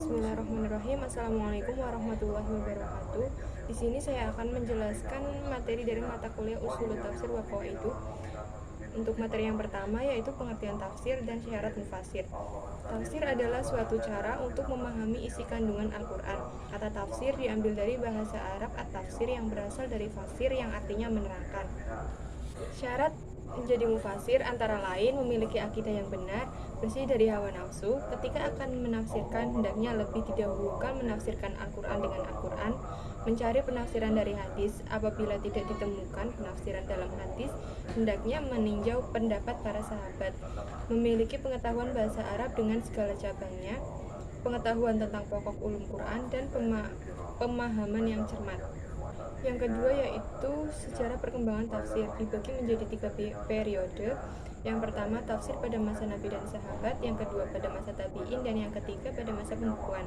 Bismillahirrahmanirrahim. Assalamualaikum warahmatullahi wabarakatuh. Di sini saya akan menjelaskan materi dari mata kuliah Ushulul Tafsir wa Qawaidu. Untuk materi yang pertama yaitu pengertian tafsir dan syarat mufasir. Tafsir adalah suatu cara untuk memahami isi kandungan Al-Quran. Kata tafsir diambil dari bahasa Arab at-tafsir yang berasal dari fasir yang artinya menerangkan. Syarat menjadi mufasir antara lain memiliki akidah yang benar, bersih dari hawa nafsu. Ketika akan menafsirkan, hendaknya lebih didahulukan menafsirkan Al-Quran dengan Al-Quran, mencari penafsiran dari hadis. Apabila tidak ditemukan penafsiran dalam hadis, hendaknya meninjau pendapat para sahabat, memiliki pengetahuan bahasa Arab dengan segala cabangnya, pengetahuan tentang pokok ulum Quran, dan pemahaman yang cermat. Yang kedua yaitu sejarah perkembangan tafsir, dibagi menjadi 3 periode. Yang pertama tafsir pada masa Nabi dan sahabat, yang kedua pada masa tabi'in, dan yang ketiga pada masa pembukuan.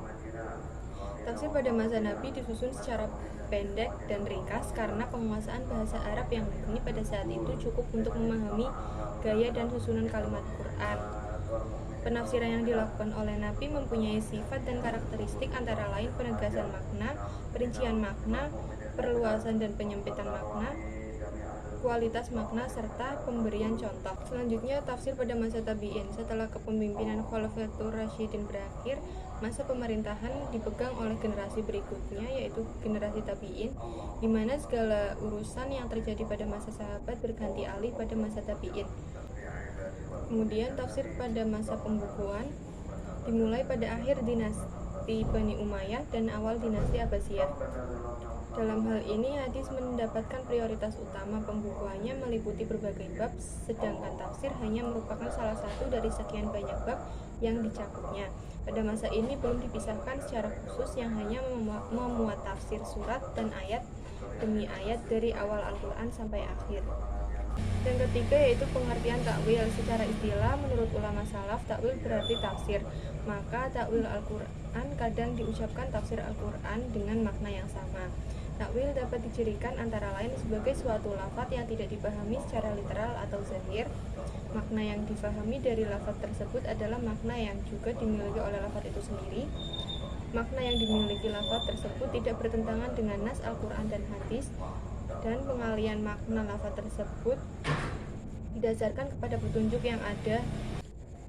Tafsir pada masa Nabi disusun secara pendek dan ringkas karena penguasaan bahasa Arab yang murni pada saat itu cukup untuk memahami gaya dan susunan kalimat Quran. Penafsiran yang dilakukan oleh Nabi mempunyai sifat dan karakteristik antara lain penegasan makna, perincian makna, perluasan dan penyempitan makna, kualitas makna, serta pemberian contoh. Selanjutnya, tafsir pada masa tabi'in. Setelah kepemimpinan Khulafatur Rasyidin berakhir, masa pemerintahan dipegang oleh generasi berikutnya, yaitu generasi tabi'in, di mana segala urusan yang terjadi pada masa sahabat berganti alih pada masa tabi'in. Kemudian tafsir pada masa pembukuan dimulai pada akhir dinasti Bani Umayyah dan awal dinasti Abbasiyah. Dalam hal ini hadis mendapatkan prioritas utama. Pembukuannya meliputi berbagai bab, sedangkan tafsir hanya merupakan salah satu dari sekian banyak bab yang dicakupnya. Pada masa ini belum dipisahkan secara khusus yang hanya memuat tafsir surat dan ayat demi ayat dari awal Al-Quran sampai akhir. Yang ketiga yaitu pengertian takwil. Secara istilah menurut ulama salaf, takwil berarti tafsir. Maka takwil Al-Quran kadang diucapkan tafsir Al-Quran dengan makna yang sama. Takwil dapat dicirikan antara lain sebagai suatu lafadz yang tidak dipahami secara literal atau zahir. Makna yang difahami dari lafadz tersebut adalah makna yang juga dimiliki oleh lafadz itu sendiri. Makna yang dimiliki lafadz tersebut tidak bertentangan dengan nas Al-Quran dan hadis, dan pengalian makna lafadz tersebut didasarkan kepada petunjuk yang ada.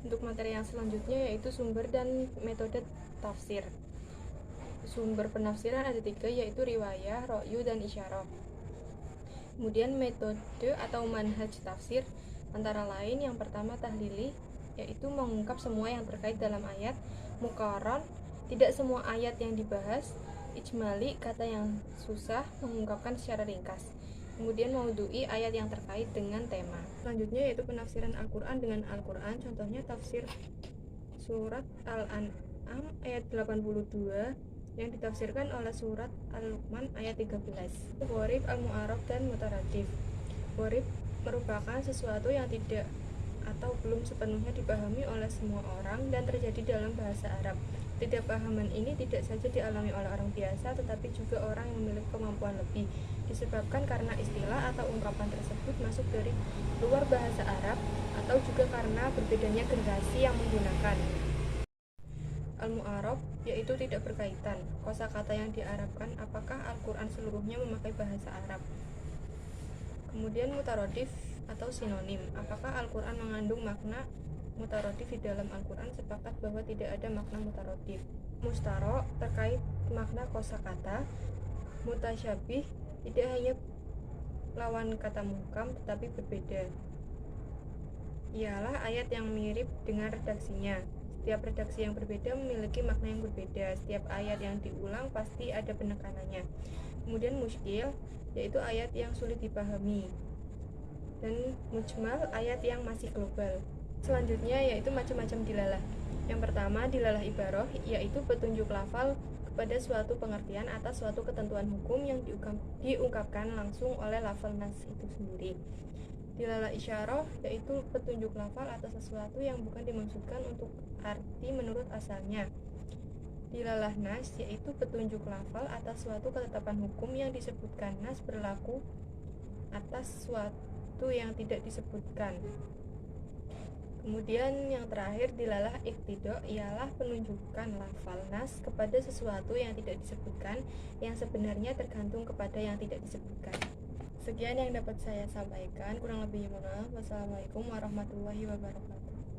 Untuk materi yang selanjutnya yaitu sumber dan metode tafsir. Sumber penafsiran ada 3, yaitu riwayah, ra'yu, dan isyarah. Kemudian metode atau manhaj tafsir antara lain yang pertama tahlili, yaitu mengungkap semua yang terkait dalam ayat. Muqarrar, tidak semua ayat yang dibahas. Ijmali, kata yang susah, mengungkapkan secara ringkas. Kemudian maudhu'i, ayat yang terkait dengan tema. Selanjutnya yaitu penafsiran Al-Quran dengan Al-Quran. Contohnya tafsir surat Al-An'am ayat 82 yang ditafsirkan oleh surat Al-Luqman ayat 13. Gharib, Al-Mu'arraf, dan Mutaradif. Gharib merupakan sesuatu yang tidak atau belum sepenuhnya dipahami oleh semua orang dan terjadi dalam bahasa Arab. Ketidakpahaman ini tidak saja dialami oleh orang biasa, tetapi juga orang yang memiliki kemampuan lebih, disebabkan karena istilah atau ungkapan tersebut masuk dari luar bahasa Arab, atau juga karena berbedanya generasi yang menggunakan. Al-Mu'arraf, yaitu tidak berkaitan. Kosakata yang diarabkan, apakah Al-Quran seluruhnya memakai bahasa Arab. Kemudian mutarodif atau sinonim, apakah Al-Quran mengandung makna mutarodif di dalam Al-Quran? Sepakat bahwa tidak ada makna mutarodif. Mustaro, terkait makna kosakata. Mutasyabih, tidak hanya lawan kata muhkam tetapi berbeda, ialah ayat yang mirip dengan redaksinya. Setiap redaksi yang berbeda memiliki makna yang berbeda. Setiap ayat yang diulang pasti ada penekanannya. Kemudian muskil, yaitu ayat yang sulit dipahami. Dan mujmal, ayat yang masih global. Selanjutnya yaitu macam-macam dilalah. Yang pertama dilalah ibarah, yaitu petunjuk lafal kepada suatu pengertian atas suatu ketentuan hukum yang diungkapkan langsung oleh lafal nas itu sendiri. Dilalah isyarah, yaitu petunjuk lafal atas sesuatu yang bukan dimaksudkan untuk arti menurut asalnya. Dilalah nas, yaitu petunjuk lafal atas suatu ketetapan hukum yang disebutkan nas berlaku atas suatu yang tidak disebutkan. Kemudian yang terakhir dilalah iktidok ialah penunjukan lafal nas kepada sesuatu yang tidak disebutkan, yang sebenarnya tergantung kepada yang tidak disebutkan. Sekian yang dapat saya sampaikan, kurang lebihnya mohon maaf. Wassalamualaikum warahmatullahi wabarakatuh.